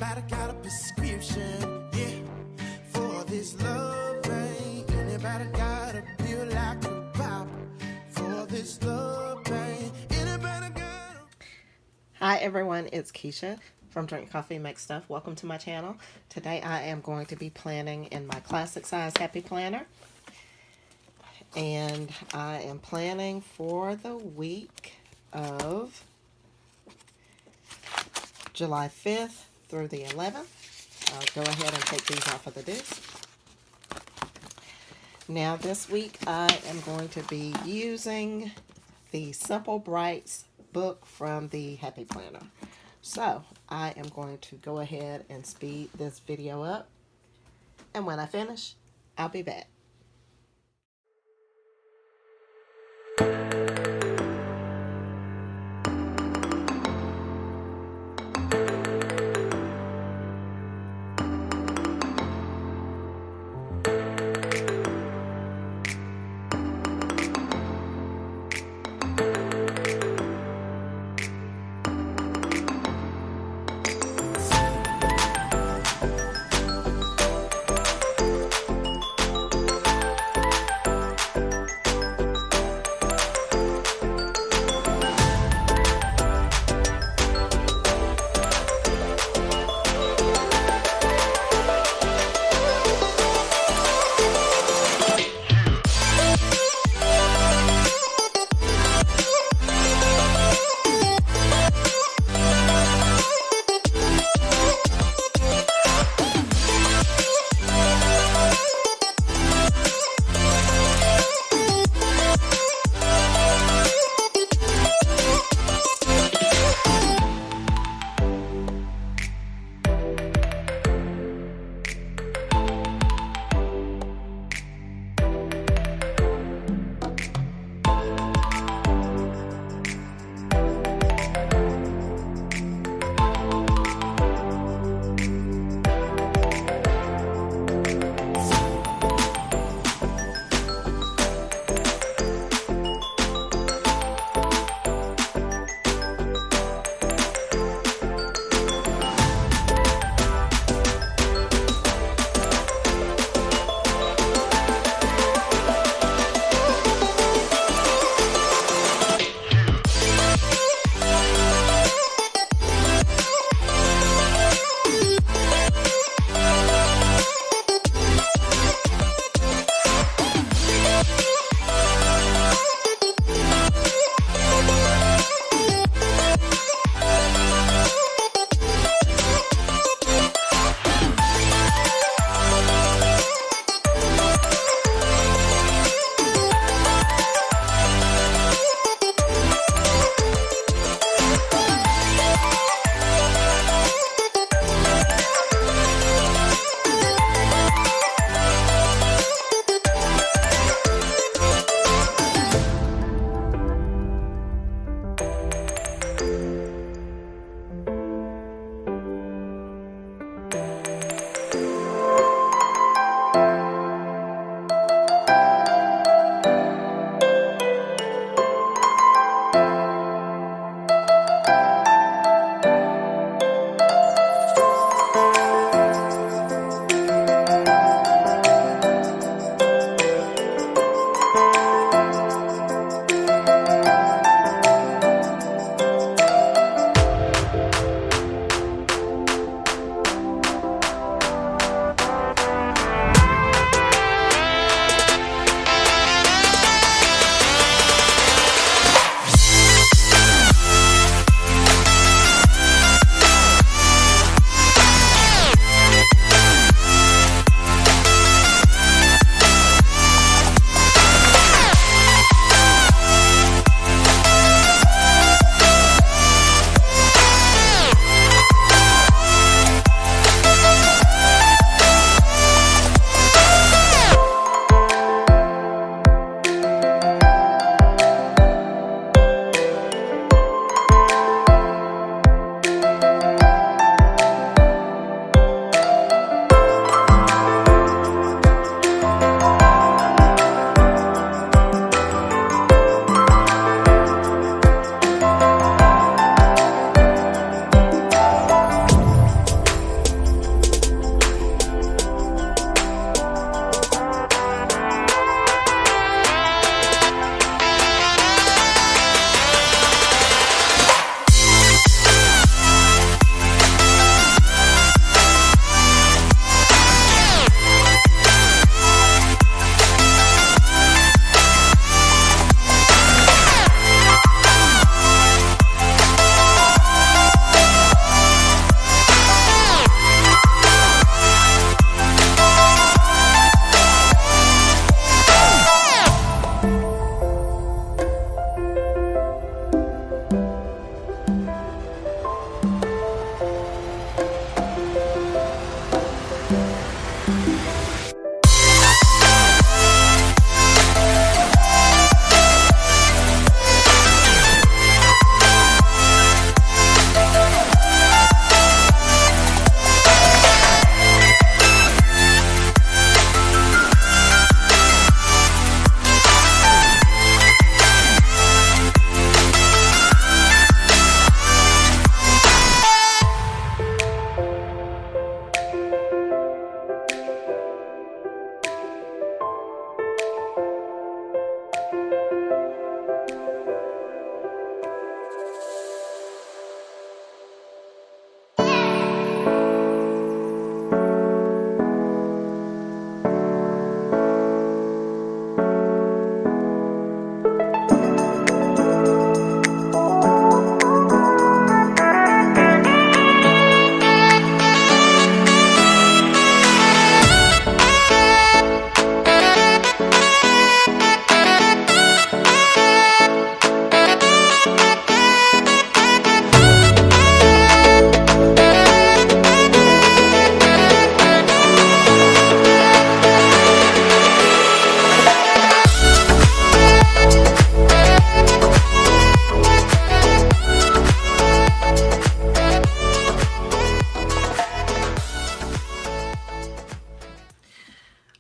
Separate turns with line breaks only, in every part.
Anybody got a prescription? Yeah, for this love pain. Anybody got a pill like a pop for this love pain? Anybody got a...
Hi everyone, it's Keisha from Drink Coffee Make Stuff. Welcome to my channel. Today I am going to be planning in my classic size happy planner. And I am planning for the week of July 5th through the 11th. I'll go ahead and take these off of the disc. Now this week I am going to be using the Simple Brights book from the Happy Planner. So I am going to go ahead and speed this video up. And when I finish, I'll be back.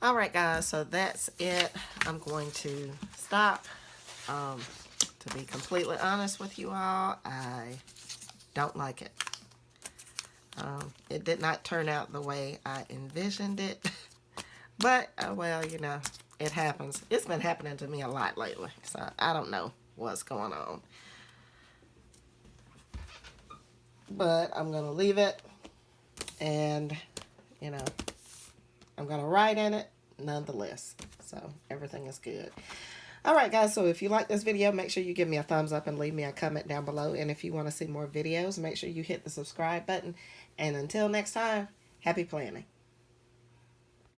All right, guys, so that's it. I'm going to stop. To be completely honest with you all, I don't like it. It did not turn out the way I envisioned it. But, well, you know, it happens. It's been happening to me a lot lately. So, I don't know what's going on. But I'm going to leave it. And, you know, I'm going to write in it nonetheless. So, everything is good. Alright guys, so if you like this video, make sure you give me a thumbs up and leave me a comment down below. And if you want to see more videos, make sure you hit the subscribe button. And until next time, happy planning.